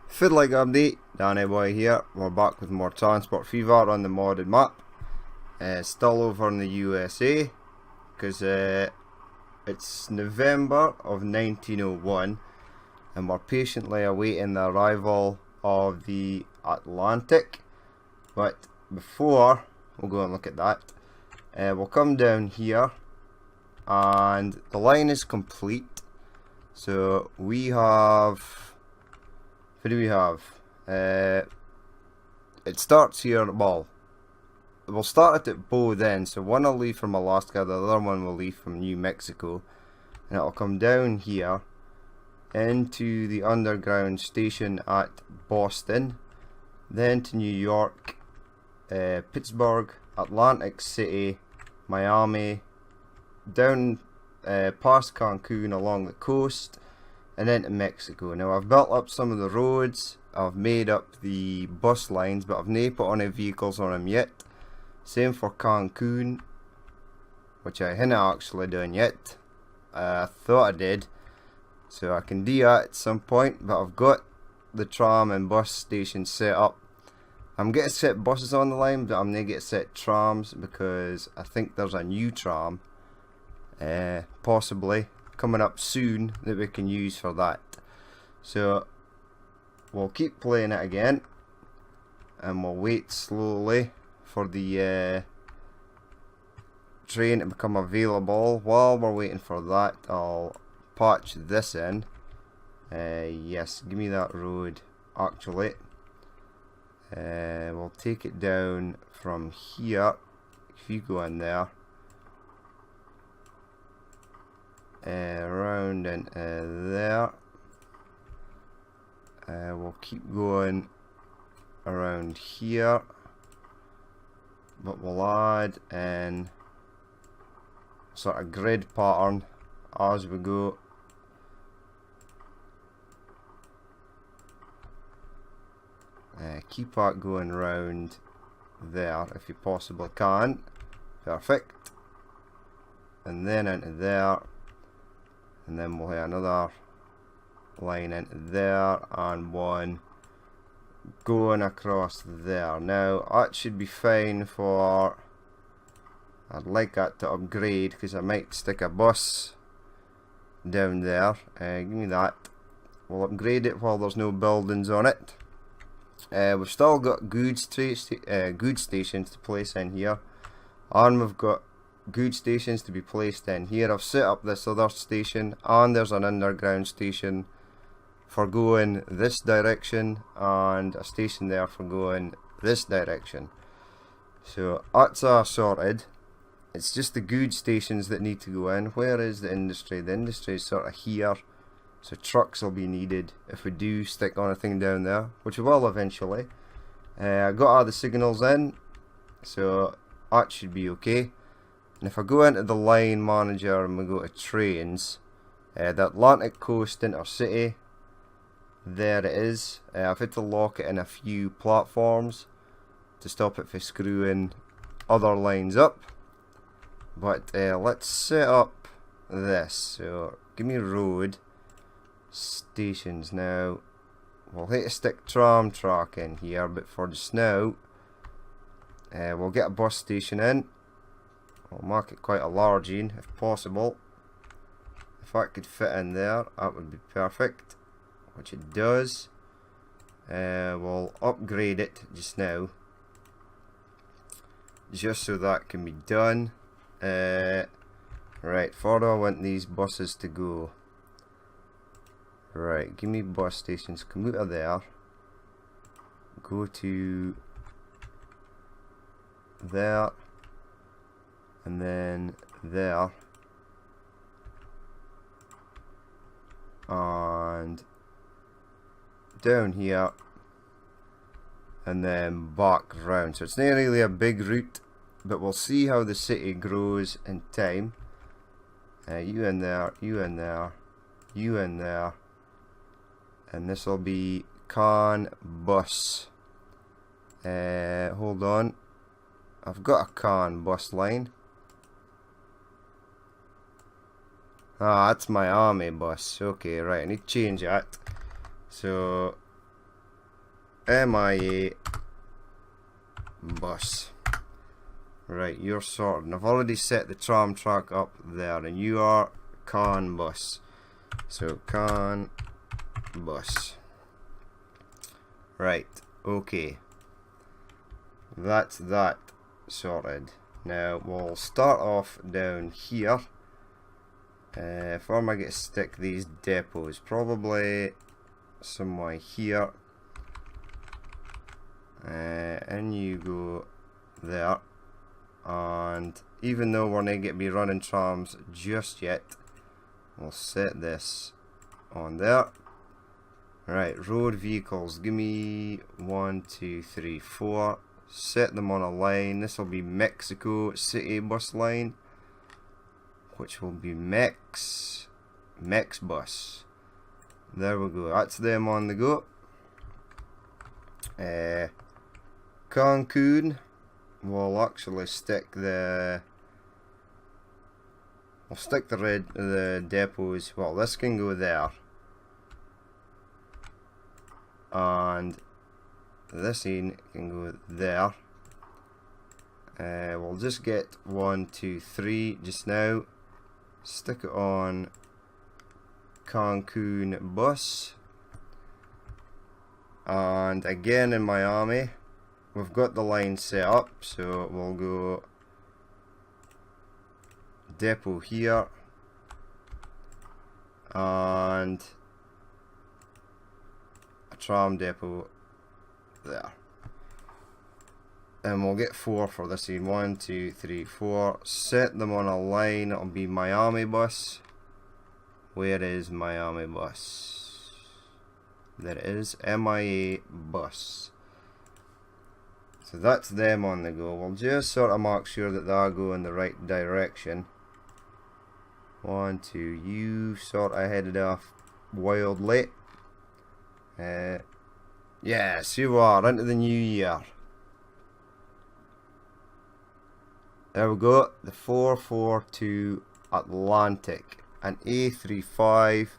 Fiddling update, Danny Boy here. We're back with more Transport Fever on the modded map. Still over in the USA because it's November of 1901 and we're patiently awaiting the arrival of the Atlantic. But before we'll go and look at that, we'll come down here and the line is complete. So we have... What do we have? It starts here, well, we'll start at both ends. So one will leave from Alaska, the other one will leave from New Mexico. And it'll come down here into the underground station at Boston, then to New York, Pittsburgh, Atlantic City, Miami, down past Cancun along the coast, and then to Mexico. Now I've built up some of the roads, I've made up the bus lines, but I've not put any vehicles on them yet. Same for Cancun, which I haven't actually done yet. I thought I did, so I can do that at some point, but I've got the tram and bus stations set up. I'm getting set buses on the line, but I'm going to get set trams because I think there's a new tram, possibly coming up soon, that we can use for that. So we'll keep playing it again and we'll wait slowly for the train to become available. While we're waiting for that, I'll patch this in. Yes, give me that road actually. We'll take it down from here. If you go in there, around and there. We'll keep going around here, but we'll add in sort of grid pattern as we go. Keep that going round there if you possibly can. Perfect. And then into there. And then we'll have another line into there and one going across there. Now that should be fine for... I'd like that to upgrade because I might stick a bus down there. Give me that. We'll upgrade it while there's no buildings on it. We've still got goods stations to place in here, and we've got goods stations to be placed in here. I've set up this other station, and there's an underground station for going this direction and a station there for going this direction. So that's sorted. It's just the goods stations that need to go in. Where is the industry? The industry is sort of here, so trucks will be needed if we do stick on a thing down there, which we will eventually. I got all the signals in, so that should be okay. And if I go into the line manager and we go to trains, the Atlantic Coast Intercity, there it is. I've had to lock it in a few platforms to stop it from screwing other lines up. But let's set up this. So give me road stations now. We'll hit a stick tram track in here, but for just now, we'll get a bus station in. I'll mark it quite a large in if possible. If that could fit in there, that would be perfect, which it does. We'll upgrade it just now, just so that can be done. Right, where do I want these buses to go? Right, give me bus stations. Come out of there, go to there, and then there, and down here, and then back round. So it's not really a big route, but we'll see how the city grows in time. You in there, you in there, you in there, and this will be CAN bus. Hold on, I've got a CAN bus line. Ah, that's my army bus. Okay, right, I need to change that. So MIA bus. Right, you're sorted. And I've already set the tram track up there, and you are CAN bus. So CAN bus. Right, okay. That's that sorted. Now we'll start off down here. Where am I going to stick these depots? Probably somewhere here. And you go there. And even though we're not going to be running trams just yet, we'll set this on there. Right, road vehicles, give me 1, 2, 3, 4. Set them on a line. This will be Mexico City bus line, which will be Mex bus. There we go, that's them on the go. Cancun, we'll actually stick the the depots. Well, this can go there, and this in can go there. We'll just get 1, 2, 3 just now. Stick it on Cancun bus. And again in Miami, we've got the line set up, so we'll go depot here and a tram depot there. And we'll get 4 for this scene. 1, 2, 3, 4. Set them on a line. It'll be Miami bus. Where is Miami bus? There it is, MIA bus. So that's them on the go. We'll just sort of make sure that they go in the right direction. 1, 2, you sort of headed off wildly. Yes, you are, into the new year. There we go, the 442 Atlantic, an A35,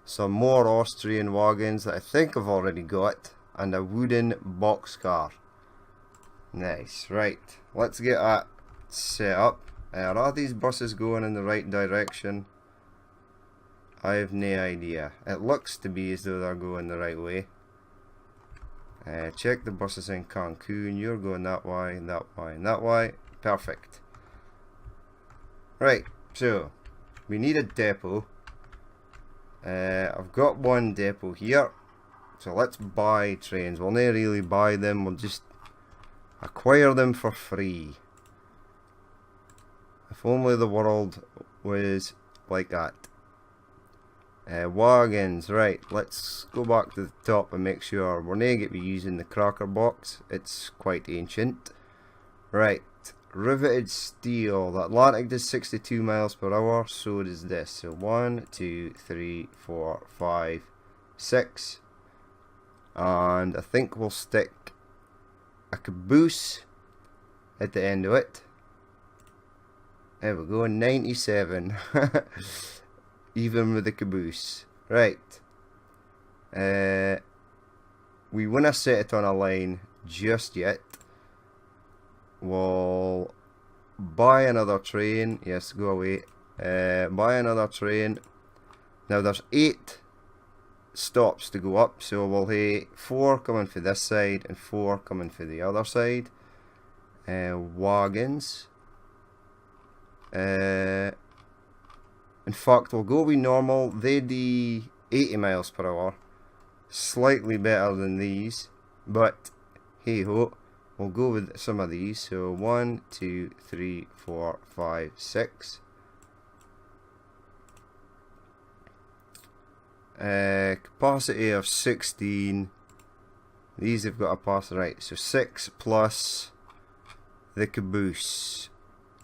some more Austrian wagons that I think I've already got, and a wooden boxcar. Nice, right, let's get that set up. Are these buses going in the right direction? I have no idea. It looks to be as though they're going the right way. Check the buses in Cancun. You're going that way, and that way, and that way. Perfect. Right, so we need a depot. I've got one depot here, so let's buy trains. We'll not really buy them, we'll just acquire them for free. If only the world was like that. Wagons, right, let's go back to the top and make sure we're not going to be using the cracker box. It's quite ancient. Right, riveted steel. The Atlantic does 62 miles per hour, so does this. So 1, 2, 3, 4, 5, 6. And I think we'll stick a caboose at the end of it. There we go, 97. Even with the caboose. Right. We wouldn't set it on a line just yet. We'll buy another train. Yes, go away. Buy another train. Now there's 8 stops to go up, so we'll have 4 coming for this side and 4 coming for the other side. Wagons. In fact, we'll go with normal. They do 80 miles per hour. Slightly better than these, but hey ho. We'll go with some of these. So 1, 2, 3, 4, 5, 6. Capacity of 16. These have got a capacity, right? So 6 plus the caboose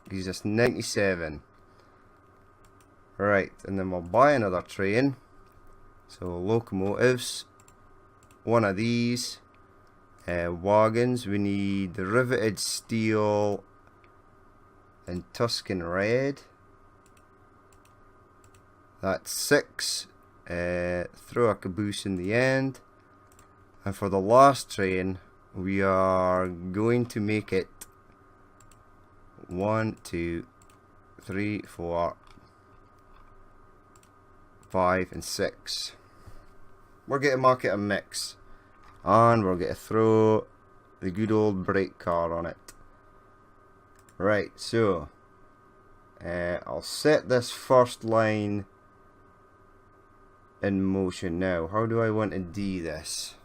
gives us 97. Right, and then we'll buy another train. So locomotives, one of these. Wagons, we need the riveted steel and Tuscan red. That's 6. Throw a caboose in the end. And for the last train, we are going to make it 1, 2, 3, 4, 5, and 6. We're going to make it a mix. And we're going to throw the good old brake car on it. Right, so I'll set this first line in motion now. How do I want to do this?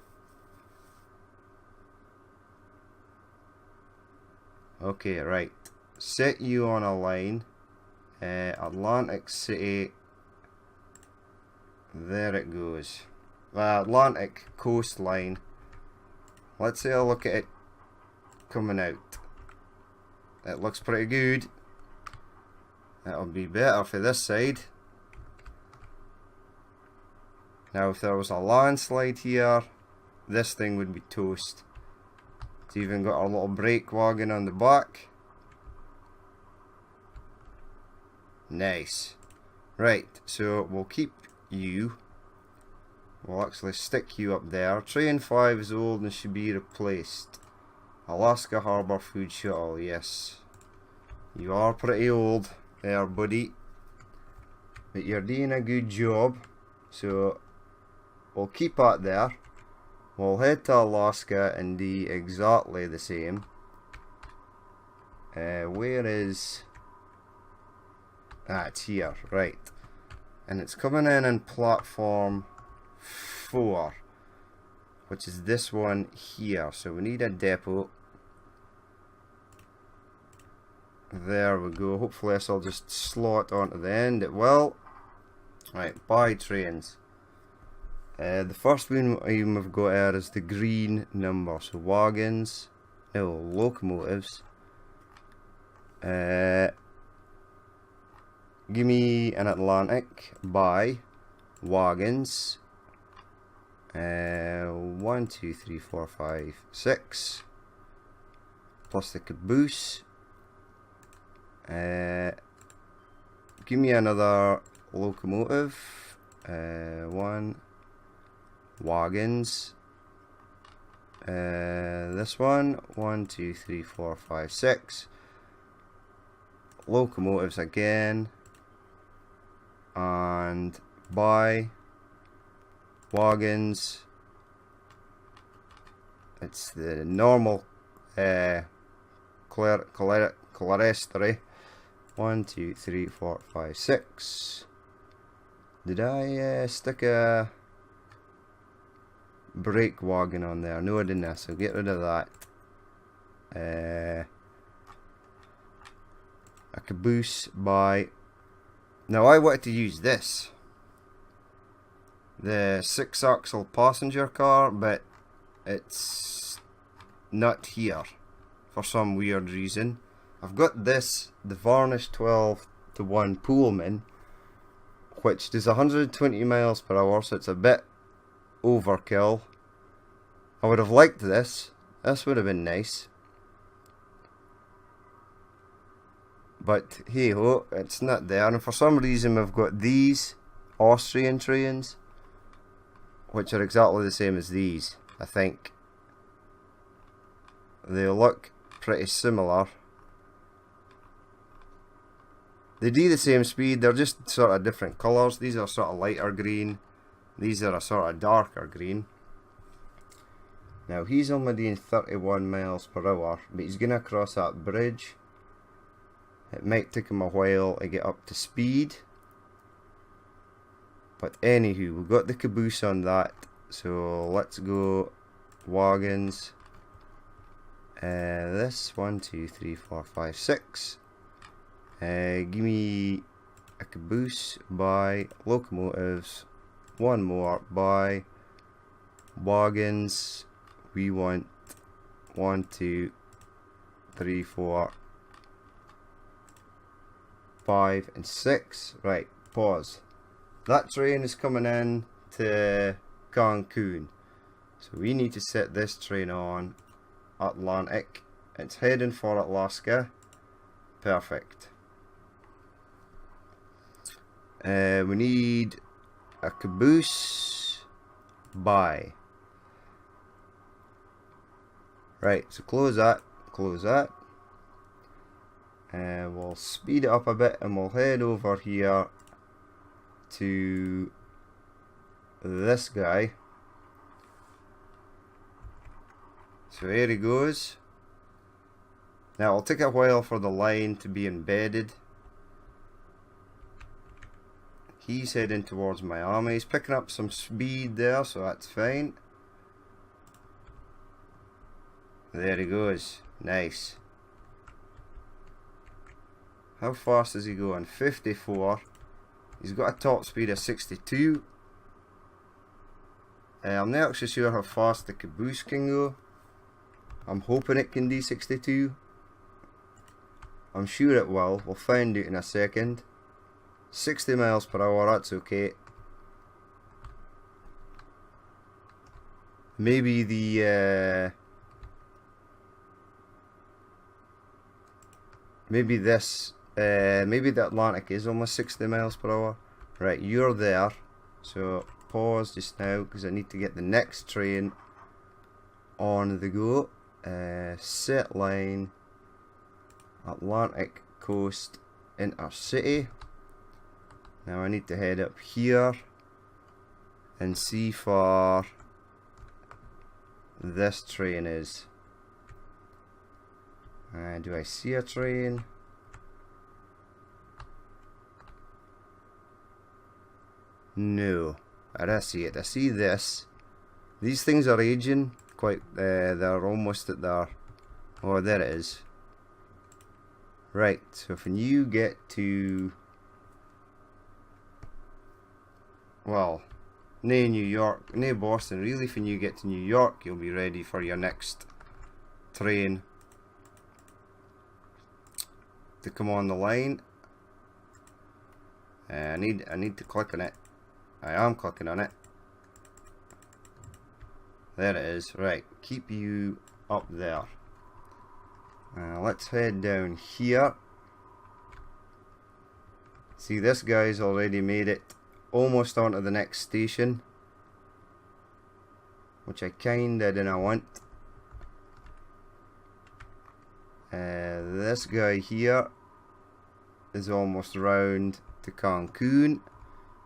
Okay, right. Set you on a line. Atlantic City. There it goes. Atlantic coastline. Let's say I look at it coming out. It looks pretty good. That'll be better for this side. Now if there was a landslide here, this thing would be toast. It's even got a little brake wagon on the back. Nice. Right, so we'll keep you. We'll actually stick you up there. Train 5 is old and should be replaced. Alaska Harbour Food Shuttle, yes. You are pretty old there, buddy. But you're doing a good job. So we'll keep that there. We'll head to Alaska and do exactly the same. Where is... it's here, right. And it's coming in platform 4, which is this one here. So we need a depot. There we go. Hopefully this will just slot onto the end. It will. Right, buy trains. The first one we've got here is the green number. So wagons, no, locomotives. Give me an Atlantic. Buy wagons. 1, 2, 3, 4, 5, 6. Plus the caboose. Give me another locomotive. 1. Wagons. This one. 1, 2, 3, 4, 5, 6. Locomotives again. And buy wagons. It's the normal clerestory. 1, 2, 3, 4, 5, 6. Did I stick a brake wagon on there? No, I didn't, so get rid of that. A caboose by... Now I wanted to use this, the 6-axle passenger car, but it's not here for some weird reason. I've got this, the Varnish 12:1 Pullman, which does 120 miles per hour, so it's a bit overkill. I would have liked this. This would have been nice. But hey ho, it's not there. And for some reason we've got these Austrian trains, which are exactly the same as these, I think. They look pretty similar. They do the same speed, they're just sort of different colours. These are sort of lighter green. These are a sort of darker green. Now he's only doing 31 miles per hour, but he's going to cross that bridge. It might take him a while to get up to speed. But anywho, we've got the caboose on that. So let's go wagons. This 1, 2, 3, 4, 5, 6. Give me a caboose by locomotives. One more by wagons. We want 1, 2, 3, 4, 5, and 6. Right, pause. That train is coming in to Cancun. So we need to set this train on Atlantic. It's heading for Alaska. Perfect. We need a caboose by Right, so close that, and we'll speed it up a bit, and we'll head over here to this guy. So here he goes. Now it'll take a while for the line to be embedded. He's heading towards Miami. He's picking up some speed there, so that's fine. There he goes. Nice. How fast is he going? 54. He's got a top speed of 62. I'm not actually sure how fast the Caboose can go. I'm hoping it can do 62. I'm sure it will. We'll find out in a second. 60 miles per hour, that's okay. Maybe the maybe the Atlantic is almost 60 miles per hour. Right, you're there. So pause just now because I need to get the next train on the go. Set line, Atlantic Coast Intercity. Now I need to head up here and see far this train is. Do I see a train? No, I don't see it. I see this. These things are aging quite. They're almost at their. Oh, there it is. Right. So when you get to, well, near New York, near Boston, really, when you get to New York, you'll be ready for your next train to come on the line. I need to click on it. I am clicking on it. There it is. Right, keep you up there. Let's head down here. See, this guy's already made it almost onto the next station, which I kinda didn't want. This guy here is almost round to Cancun.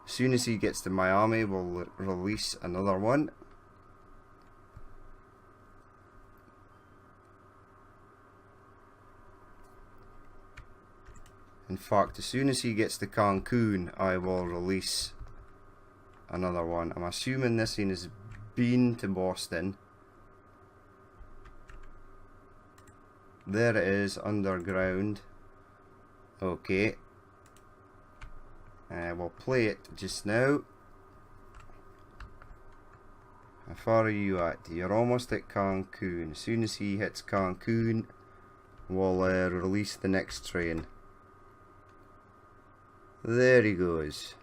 As soon as he gets to Miami, we'll release another one. In fact, as soon as he gets to Cancun, I will release another one. I'm assuming this thing has been to Boston. There it is, underground. Okay. We'll play it just now. How far are you at? You're almost at Cancun. As soon as he hits Cancun, we'll release the next train. There he goes.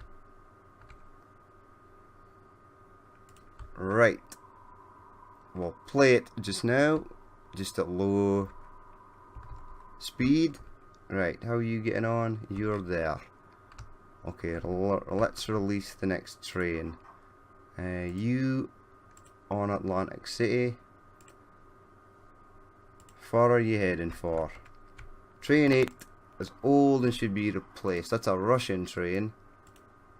Right. We'll play it just now, just at low speed. Right, how are you getting on? You're there. Okay, let's release the next train. You on Atlantic City. Far are you heading for? Train 8 is old and should be replaced. That's a Russian train.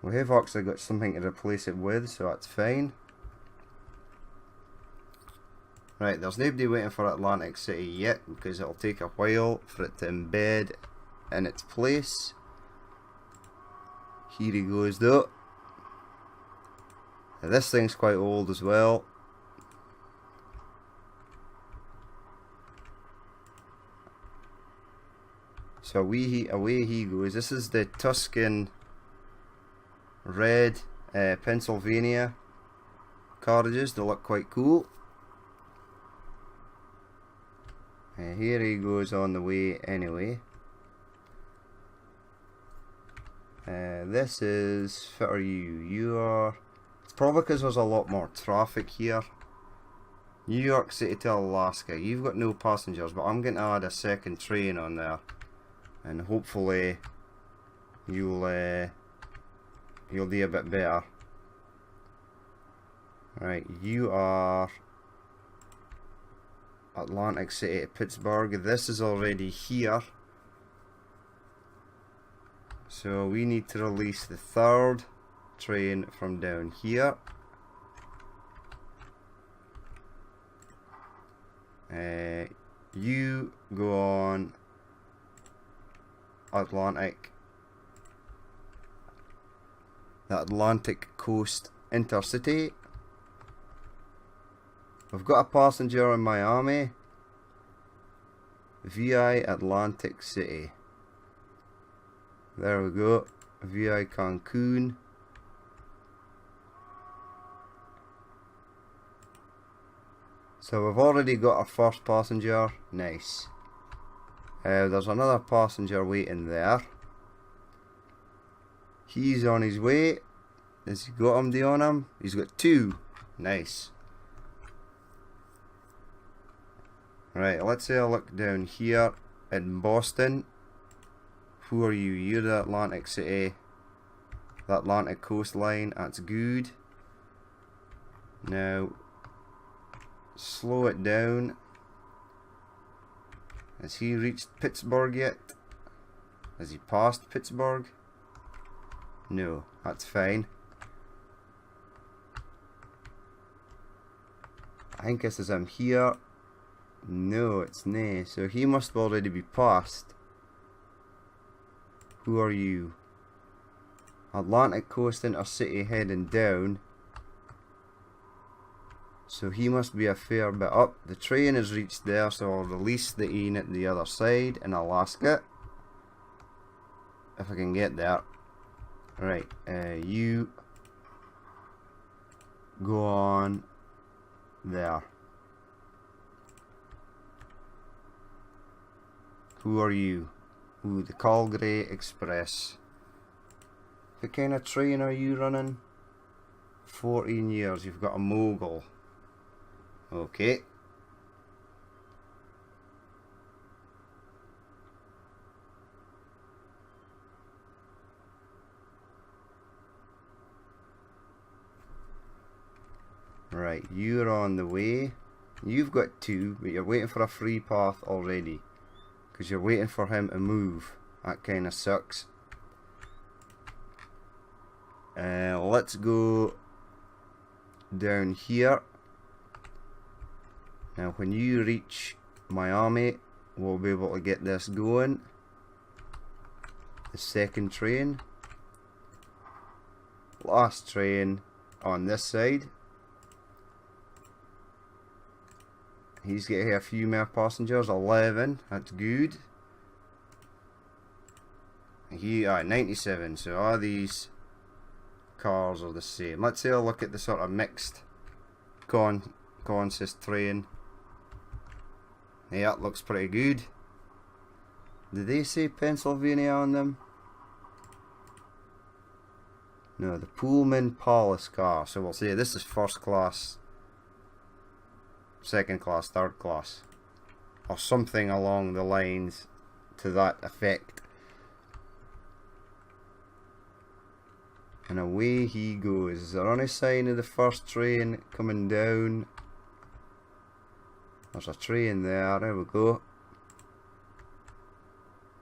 We have actually got something to replace it with, so that's fine. Right, there's nobody waiting for Atlantic City yet because it'll take a while for it to embed in its place. Here he goes though. Now, this thing's quite old as well. So away he goes. This is the Tuscan red Pennsylvania carriages. They look quite cool. Here he goes on the way anyway. This is, what are you? You are, it's probably because there's a lot more traffic here. New York City to Alaska. You've got no passengers, but I'm going to add a second train on there, and hopefully you'll do a bit better. Right, you are Atlantic City to Pittsburgh. This is already here. So we need to release the third train from down here. You go on Atlantic, the Atlantic Coast Intercity. We've got a passenger in Miami via Atlantic City. There we go, via Cancun. So we've already got our first passenger. Nice. There's another passenger waiting there. He's on his way. Has he got MD on him? He's got 2. Nice. Right, let's say I look down here in Boston. Who are you? You're the Atlantic City, the Atlantic coastline. That's good. Now slow it down. Has he reached Pittsburgh yet? Has he passed Pittsburgh? No, that's fine. I think this is him here. No, it's nae. So he must already be passed. Who are you? Atlantic Coast Intercity heading down. So he must be a fair bit up. The train has reached there, so I'll release the unit the other side in Alaska. If I can get there. Right, you go on there. Who are you? Ooh, the Calgary Express. What kind of train are you running? 14 years, you've got a mogul. Okay. Right, you're on the way. You've got 2, but you're waiting for a free path already. Because you're waiting for him to move. That kind of sucks. Let's go down here. Now when you reach Miami, we'll be able to get this going. The second train. Last train on this side. He's getting a few more passengers, 11, that's good. He 97, so all these cars are the same. Let's say I'll look at the sort of mixed consist train. Yeah, that looks pretty good. Did they say Pennsylvania on them? No, the Pullman Palace car. So we'll say this is first class, second class, third class, or something along the lines to that effect. And away he goes. Is there any sign of the first train coming down? There's a train there, there we go.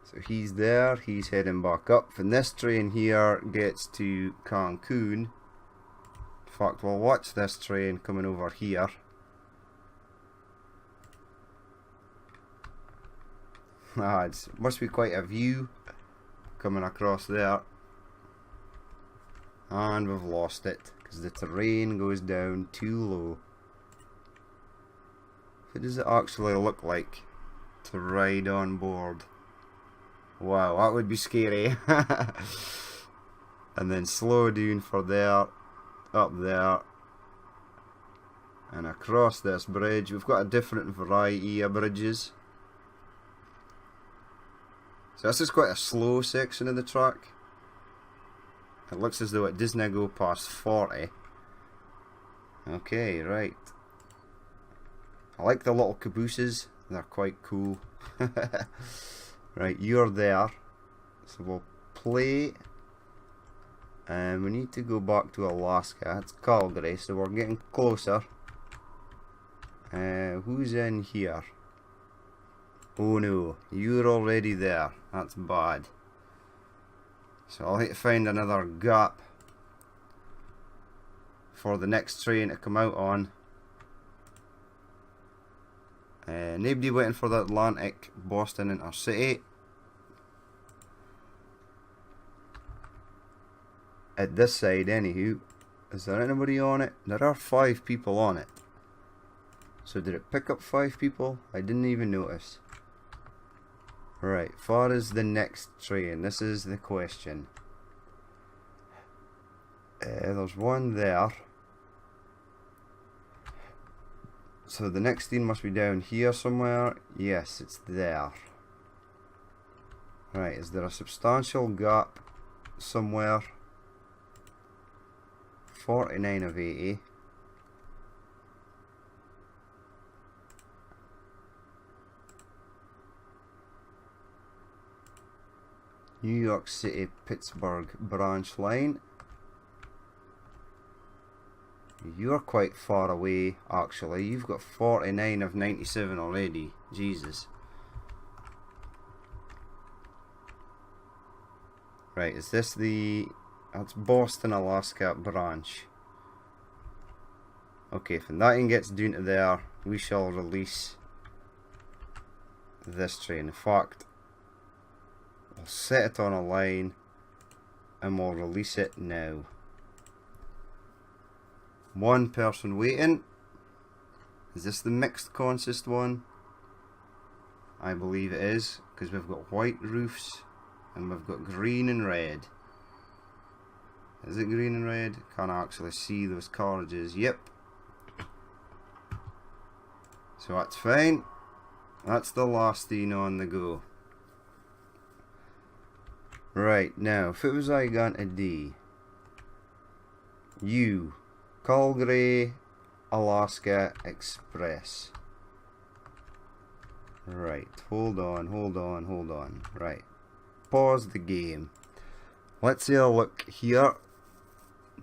So he's there, he's heading back up. And this train here gets to Cancun. In fact, we'll watch this train coming over here. It must be quite a view coming across there. And we've lost it because the terrain goes down too low. What does it actually look like to ride on board? Wow, that would be scary. And then slow down for there, up there, and across this bridge. We've got a different variety of bridges. So this is quite a slow section of the track. It looks as though it doesn't go past 40. Okay, right. I like the little cabooses, they're quite cool. Right, you're there. So we'll play. And we need to go back to Alaska. It's Calgary, so we're getting closer. Who's in here? Oh no, you're already there. That's bad. So I'll have to find another gap for the next train to come out on. Nobody waiting for the Atlantic Boston Intercity. At this side, anywho. Is there anybody on it? There are 5 people on it. So did it pick up 5 people? I didn't even notice. Right, far as the next train, this is the question. There's one there. So the next thing must be down here somewhere. Yes, it's there. Right, is there a substantial gap somewhere? 49 of 80. New York City Pittsburgh branch line. You're quite far away actually. You've got 49 of 97 already. Jesus. Right, is this the... That's Boston, Alaska branch. Okay, if that one gets down to there, we shall release this train. In fact, we'll set it on a line and we'll release it now. One person waiting. Is this the mixed consist one? I believe it is, because we've got white roofs and we've got green and red. Is it green and red? Can't actually see those carriages. Yep. So that's fine. That's the last thing on the go. Right, now, if it was I going to D. U. Calgary, Alaska Express. Right, hold on. Right. Pause the game. Let's have a look here.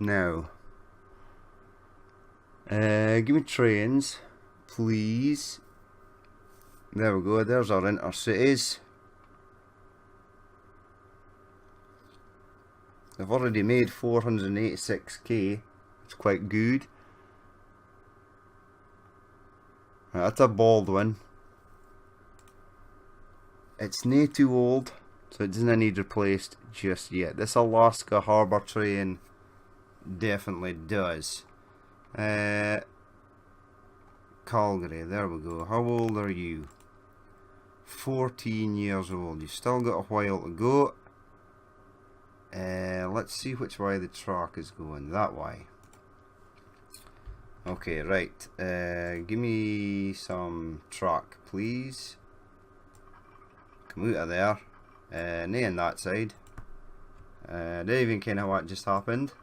Now, give me trains, please. There we go, there's our intercities. I've already made 486k, it's quite good. Right, that's a Baldwin. It's no too old, so it doesn't need replaced just yet. This Alaska Harbour train definitely does. Calgary, there we go. How old are you? 14 years old. You've still got a while to go. Let's see which way the track is going. That way. Okay, right. Give me some track, please. Come out of there. Nay on that side. Don't even care what just happened.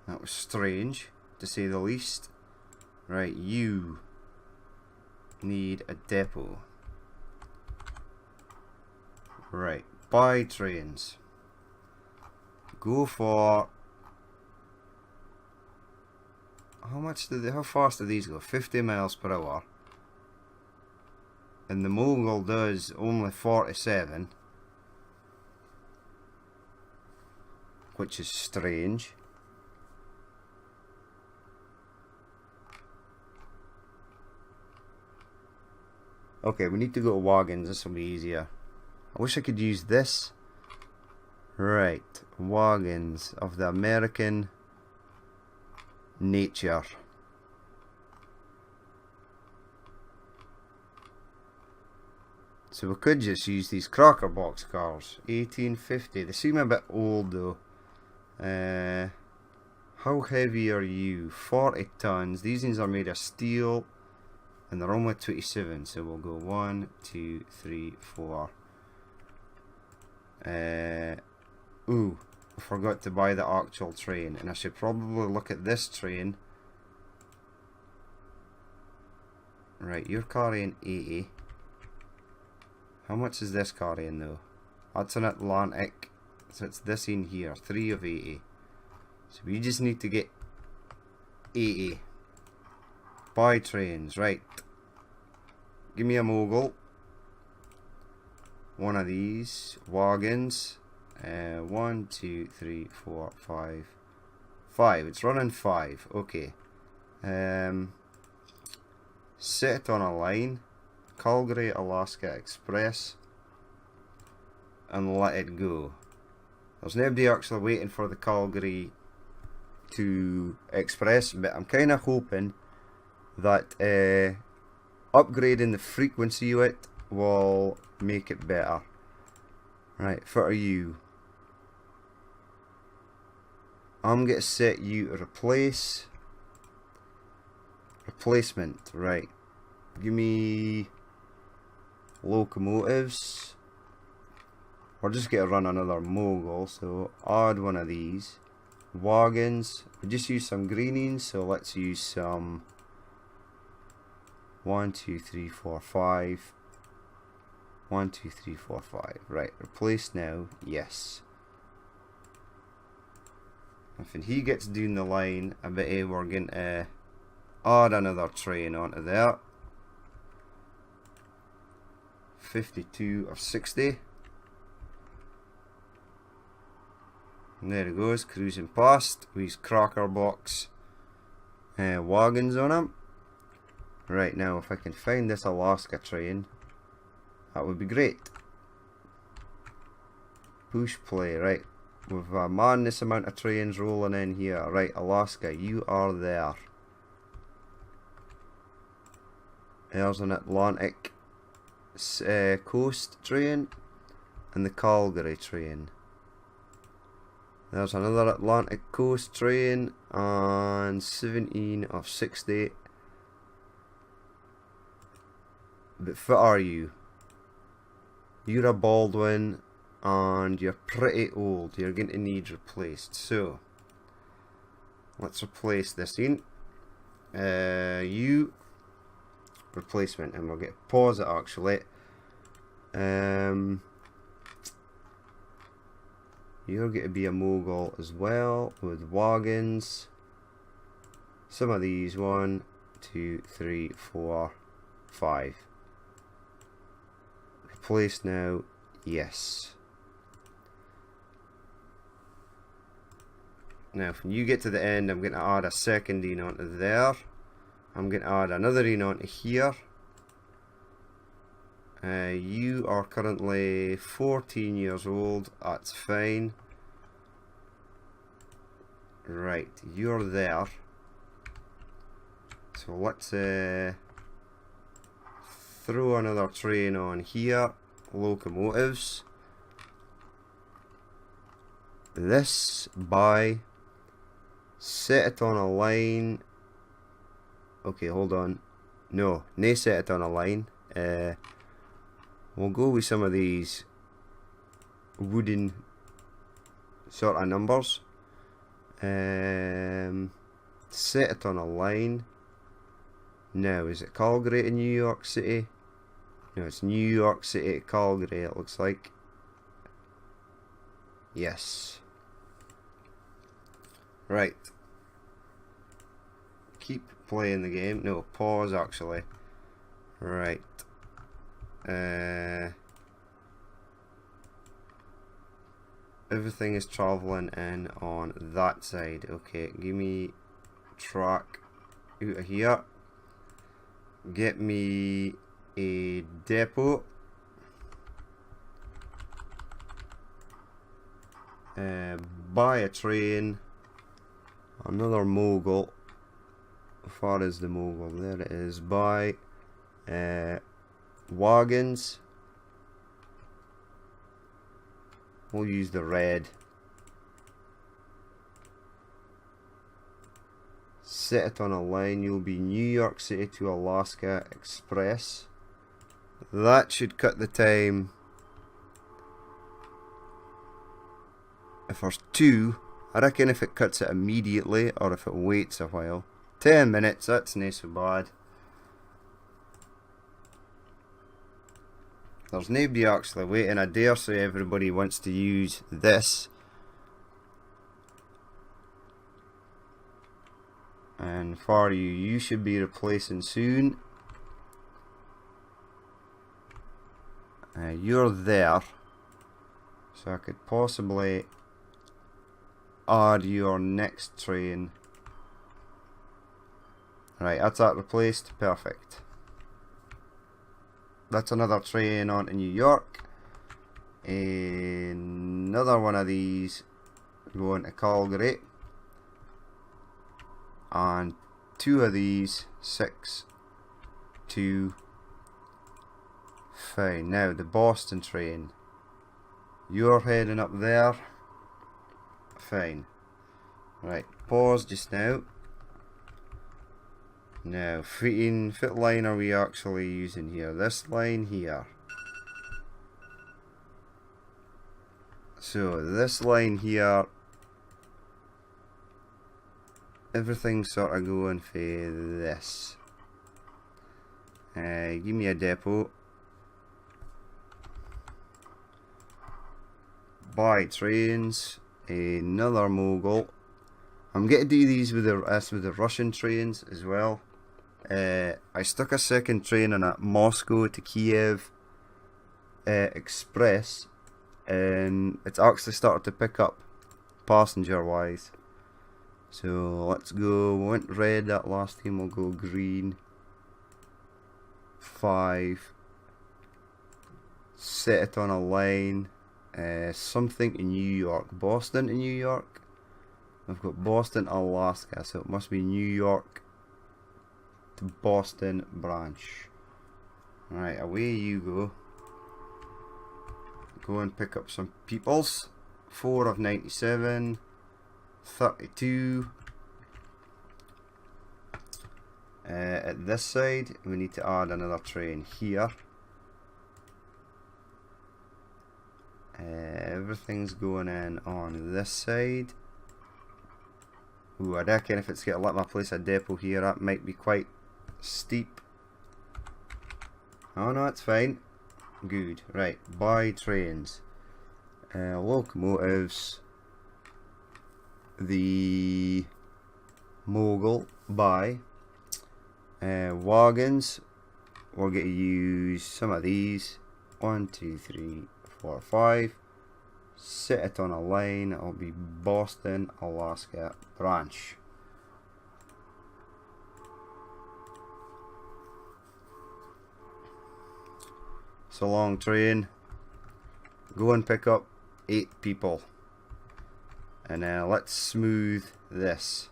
That was strange, to say the least. Right, you need a depot. Right, buy trains. Go for... How fast do these go? 50 miles per hour. And the Mogul does only 47. Which is strange. Okay, we need to go to wagons. This will be easier. I wish I could use this. Right, wagons of the American nature. So we could just use these cracker box cars. 1850. They seem a bit old though. How heavy are you? 40 tons. These things are made of steel. And they're only 27, so we'll go 1, 2, 3, 4. Ooh, I forgot to buy the actual train, and I should probably look at this train. Right, you're carrying 80. How much is this carrying though? That's an Atlantic, so it's this in here, 3 of 80. So we just need to get 80. Buy trains, right. Give me a mogul. One of these wagons. 1, 2, 3, 4, 5. 5. It's running 5. Okay. Set it on a line. Calgary, Alaska Express. And let it go. There's nobody actually waiting for the Calgary to express, but I'm kind of hoping that upgrading the frequency of it will make it better. Right, for you, I'm going to set you to replacement. Right, give me locomotives. We're just going to run another mogul, so add one of these. Wagons, we just use some greenings, so let's use some 1, 2, 3, 4, 5. 1, 2, 3, 4, 5. Right, replace now. Yes. If he gets down the line, I bet we're going to add another train onto there. 52 or 60. And there it goes, cruising past with his cracker box wagons on him. Right, now if I can find this Alaska train, that would be great. Push play, right. We've a madness amount of trains rolling in here. Right, Alaska, you are there. There's an Atlantic coast train and the Calgary train. There's another Atlantic coast train and 17 of 60. But fit are you? You're a Baldwin and you're pretty old. You're going to need replaced. So let's replace this in. You replacement, and we'll get pause it actually. You're going to be a mogul as well with wagons. Some of these 1, 2, 3, 4, 5. Replace now. Yes. Now when you get to the end, I'm going to add a second in onto there. I'm going to add another in onto here. You are currently 14 years old. That's fine. Right, you're there. So let's throw another train on here. Locomotives. This by set it on a line. Okay, hold on. No, nae set it on a line. We'll go with some of these wooden sort of numbers. Set it on a line. Now, is it Calgary to New York City? No, it's New York City to Calgary, it looks like. Yes. Right. Keep playing the game. No, pause actually. Right. Everything is travelling in on that side. Okay, give me track out of here. Get me a depot. Buy a train. Another mogul. How far is the mogul? There it is. Buy wagons. We'll use the red. Set it on a line. You'll be New York City to Alaska Express. That should cut the time. If there's 2, I reckon if it cuts it immediately or if it waits a while. 10 minutes, that's not so bad. There's nobody actually waiting. I dare say everybody wants to use this. And for you, you should be replacing soon. You're there, so I could possibly add your next train. Right, that's that replaced. Perfect. That's another train on to New York. Another one of these going to Calgary. And 2 of these, 6, 2. Fine. Now the Boston train. You're heading up there. Fine. Right, pause just now. Now, foot line are we actually using here? This line here. So, this line here, everything's sort of going for this. Give me a depot. Buy trains. Another mogul. I'm going to do these with the Russian trains as well. I stuck a second train on a Moscow to Kiev express, and it's actually started to pick up passenger wise. So let's go. We went red that last time, we'll go green. 5. Set it on a line. Something in New York. Boston to New York. I've got Boston, Alaska, so it must be New York to Boston branch. Right, away you go. Go and pick up some peoples. 4 of 97. 32. At this side, we need to add another train here. Everything's going in on this side. Ooh, I reckon if it's going to let me place a depot here, that might be quite steep. Oh no, it's fine. Good. Right, buy trains. Locomotives. The mogul, buy. Wagons. We're going to use some of these. 1, 2, 3, 4, 5. Set it on a line. It'll be Boston, Alaska branch. It's a long train. Go and pick up 8 people. And let's smooth this.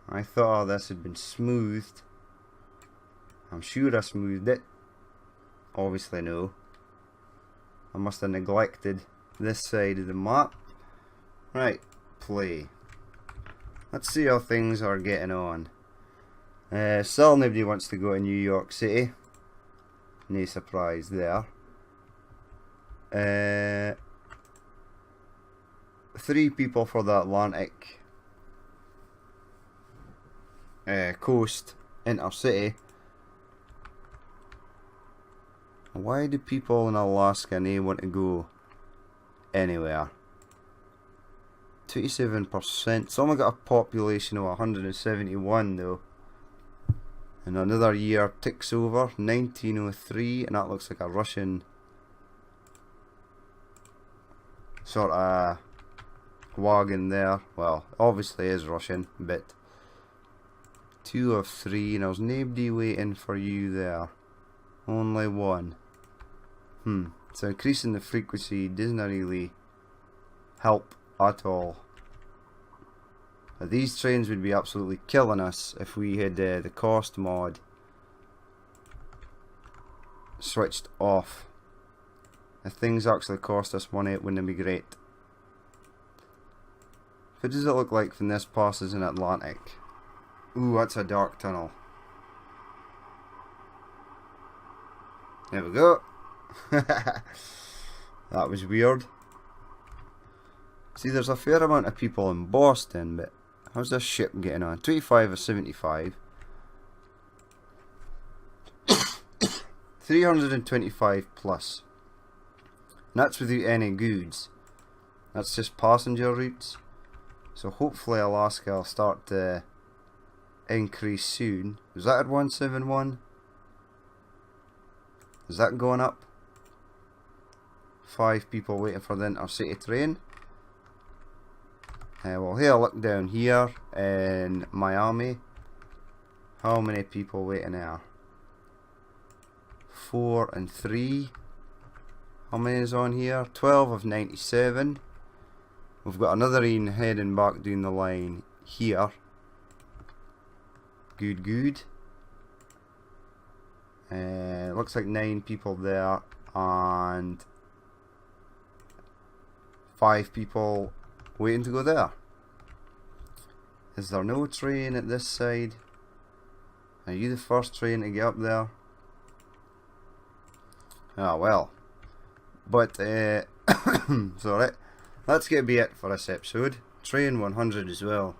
I thought this had been smoothed. I'm sure I smoothed it. Obviously no. I must have neglected this side of the map. Right, play. Let's see how things are getting on. Still nobody wants to go to New York City. No surprise there. 3 people for the Atlantic coast intercity. Why do people in Alaska not want to go anywhere? 27%. It's only got a population of 171 though. And another year ticks over, 1903, and that looks like a Russian sort of wagon there. Well, obviously is Russian, but 2 of 3, and there's nobody waiting for you there. Only 1. So increasing the frequency doesn't really help at all. Now, these trains would be absolutely killing us if we had the cost mod switched off. If things actually cost us money, it wouldn't be great. What does it look like from this passes in Atlantic? Ooh, that's a dark tunnel. There we go. That was weird. See, there's a fair amount of people in Boston, but how's this ship getting on? 25 or 75. 325 plus. And that's without any goods. That's just passenger routes. So hopefully Alaska will start to increase soon. Is that at 171? Is that going up? 5 people waiting for the intercity train. We'll have a look down here in Miami. How many people waiting there? 4 and 3. How many is on here? 12 of 97. We've got another one heading back down the line here. Good, good. Looks like 9 people there and 5 people waiting to go there. Is there no train at this side? Are you the first train to get up there? Ah, well. But, sorry. That's going to be it for this episode. Train 100 as well.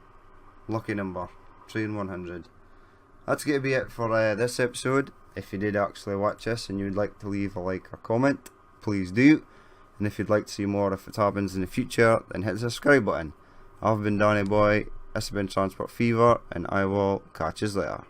Lucky number. Train 100. That's going to be it for this episode. If you did actually watch this and you'd like to leave a like or comment, please do. And if you'd like to see more if it happens in the future, then hit the subscribe button. I've been Danny Boy, this has been Transport Fever, and I will catch you later.